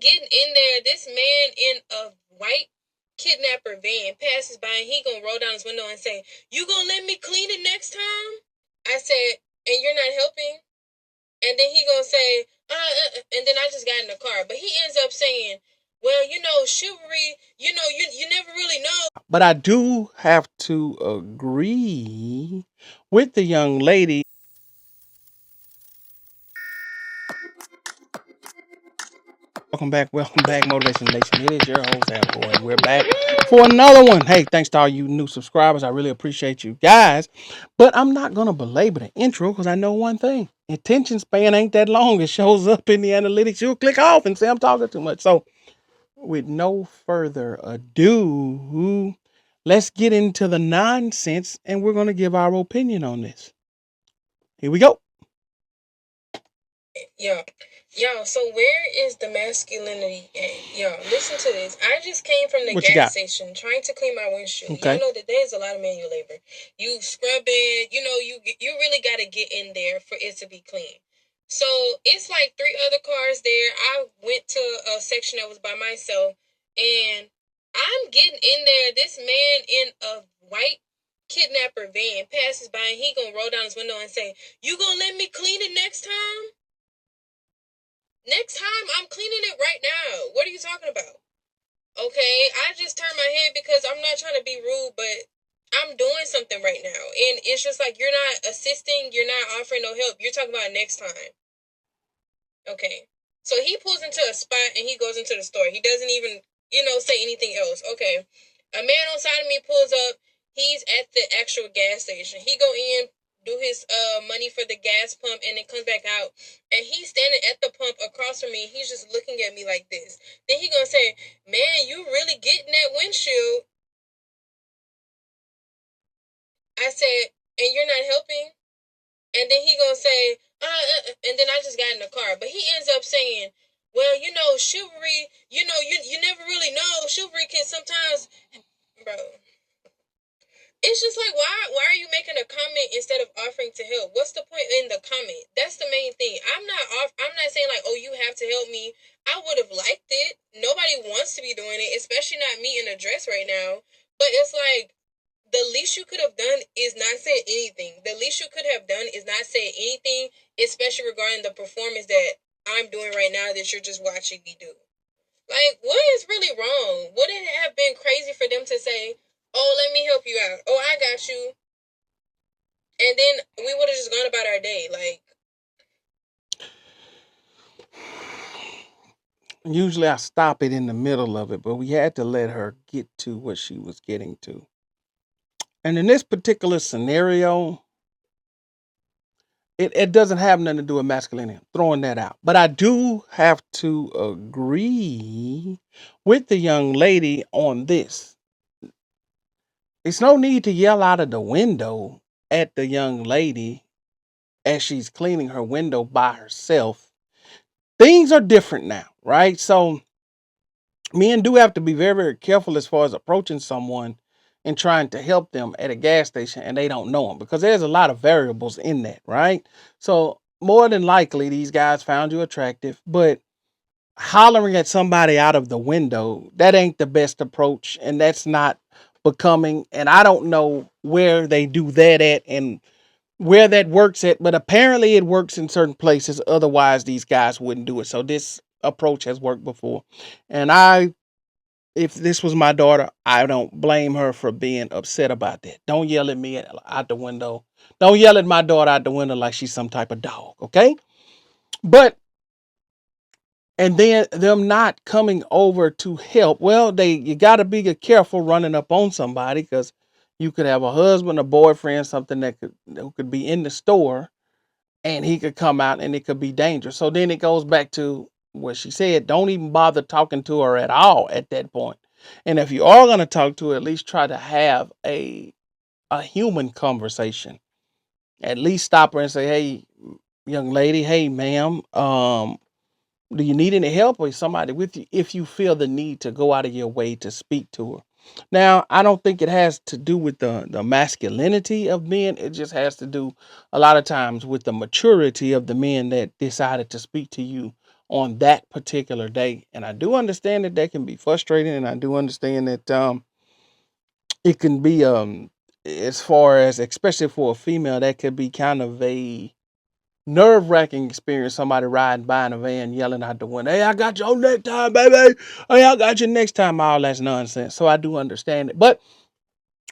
getting in there. This man in a white kidnapper van passes by and he gonna roll down his window and say, "You gonna let me clean it next time?" I said, "And you're not helping?" And then he gonna say, and then I just got in the car. But he ends up saying, "Well, chivalry, you never really know." But I do have to agree with the young lady. Welcome back, Motivation Nation. It is your host, Al Gore, and we're back for another one. Hey, thanks to all you new subscribers. I really appreciate you guys. But I'm not going to belabor the intro because I know one thing. Attention span ain't that long. It shows up in the analytics. You'll click off and say I'm talking too much. So, with no further ado, let's get into the nonsense and we're going to give our opinion on this. Here we go. Yo, so where is the masculinity at? Yo, listen to this. I just came from the What you gas got? station trying to clean my windshield. Y'all Okay. know that there's a lot of manual labor. You scrub it, you really got to get in there for it to be clean. So it's like 3 other cars there. I went to a section that was by myself, and I'm getting in there. This man in a white kidnapper van passes by, and he gonna roll down his window and say, "You gonna let me clean it next time?" Next time, I'm cleaning it right now. What are you talking about? Okay, I just turned my head because I'm not trying to be rude, but I'm doing something right now. And it's just like you're not assisting, you're not offering no help. You're talking about next time. Okay. So he pulls into a spot and he goes into the store. He doesn't even, say anything else. Okay. A man on side of me pulls up. He's at the actual gas station. He go in, do his money for the gas pump, and then comes back out. And he's standing at the pump across from me. He's just looking at me like this. Then he gonna say, "Man, you really getting that windshield?" I said, "And you're not helping?" And then he gonna say, and then I just got in the car. But he ends up saying, "Well, chivalry, you never really know. Chivalry can sometimes," bro. It's just like why are you making a comment instead of offering to help? What's the point in the comment? That's the main thing. I'm not saying like, "Oh, you have to help me." I would have liked it. Nobody wants to be doing it, especially not me in a dress right now. But it's like the least you could have done is not say anything. The least you could have done is not say anything, especially regarding the performance that I'm doing right now that you're just watching me do. Like, what is really wrong? Would it have been crazy for them to say, "Oh, let me help you out. Oh, I got you," and then we would have just gone about our day? Like, Usually I stop it in the middle of it, but we had to let her get to what she was getting to. And in this particular scenario, it doesn't have nothing to do with masculinity. I'm throwing that out. But I do have to agree with the young lady on this. It's no need to yell out of the window at the young lady as she's cleaning her window by herself. Things are different now, right? So men do have to be very, very careful as far as approaching someone and trying to help them at a gas station and they don't know them, because there's a lot of variables in that, right? So more than likely these guys found you attractive, but hollering at somebody out of the window, that ain't the best approach, and that's not becoming. And I don't know where they do that at and where that works at, but apparently it works in certain places. Otherwise these guys wouldn't do it. So this approach has worked before. And if this was my daughter, I don't blame her for being upset about that. Don't yell at me out the window. Don't yell at my daughter out the window like she's some type of dog, okay? But and then them not coming over to help. Well, you got to be careful running up on somebody, because you could have a husband, a boyfriend, something who could be in the store, and he could come out and it could be dangerous. So then it goes back to what she said. Don't even bother talking to her at all at that point. And if you are going to talk to her, at least try to have a human conversation. At least stop her and say, "Hey, young lady, hey, ma'am, do you need any help, or is somebody with you?" If you feel the need to go out of your way to speak to her. Now, I don't think it has to do with the masculinity of men. It just has to do a lot of times with the maturity of the men that decided to speak to you on that particular day. And I do understand that can be frustrating, and I do understand that it can be as far as, especially for a female, that could be kind of a nerve-wracking experience. Somebody riding by in a van yelling out the window, "Hey, I got you on next time, baby. Hey, I got you next time." All that's nonsense. So I do understand it. But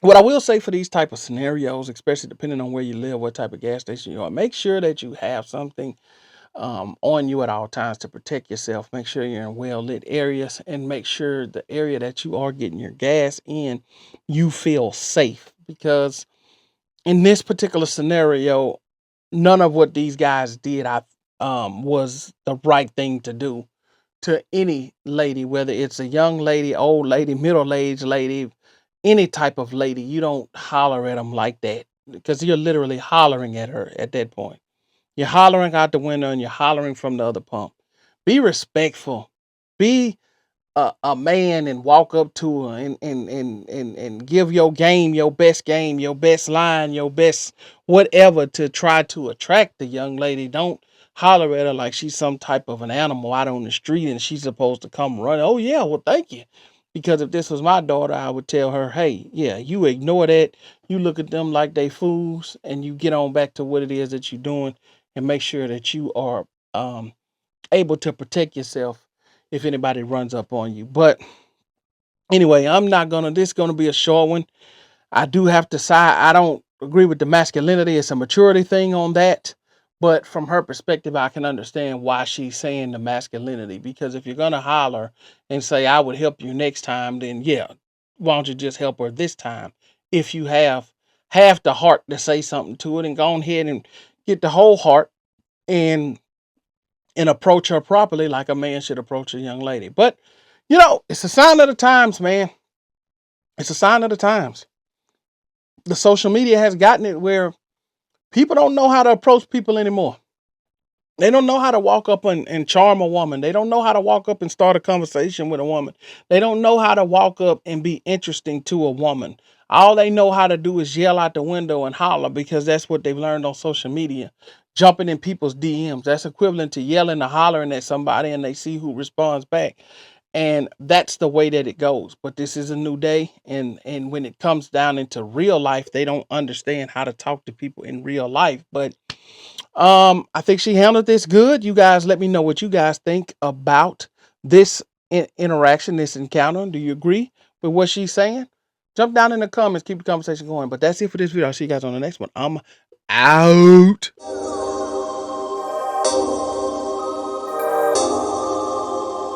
what I will say for these type of scenarios, especially depending on where you live, what type of gas station you are, make sure that you have something on you at all times to protect yourself. Make sure you're in well-lit areas, and make sure the area that you are getting your gas in, you feel safe. Because in this particular scenario, none of what these guys did I was the right thing to do to any lady, whether it's a young lady, old lady, middle-aged lady, any type of lady. You don't holler at them like that, because you're literally hollering at her at that point. You're hollering out the window, and you're hollering from the other pump. Be respectful. Be a man, and walk up to her, and give your game, your best line, your best whatever, to try to attract the young lady. Don't holler at her like she's some type of an animal out on the street and she's supposed to come run. "Oh yeah, well thank you." Because if this was my daughter, I would tell her, "Hey, yeah, you ignore that. You look at them like they fools, and you get on back to what it is that you're doing, and make sure that you are able to protect yourself if anybody runs up on you." But anyway, I'm not gonna. This is gonna be a short one. I do have to side. I don't agree with the masculinity. It's a maturity thing on that. But from her perspective, I can understand why she's saying the masculinity. Because if you're gonna holler and say, "I would help you next time," then yeah, why don't you just help her this time? If you have half the heart to say something to it, and go ahead and get the whole heart, and approach her properly, like a man should approach a young lady. But it's a sign of the times, man. It's a sign of the times. The social media has gotten it where people don't know how to approach people anymore. They don't know how to walk up and charm a woman. They don't know how to walk up and start a conversation with a woman. They don't know how to walk up and be interesting to a woman. All they know how to do is yell out the window and holler, because that's what they've learned on social media. Jumping in people's DMs. That's equivalent to yelling or hollering at somebody, and they see who responds back. And that's the way that it goes. But this is a new day, and when it comes down into real life, they don't understand how to talk to people in real life. But I think she handled this good. You guys let me know what you guys think about this interaction, this encounter. Do you agree with what she's saying? Jump down in the comments, keep the conversation going. But that's it for this video. I'll see you guys on the next one. I'm out.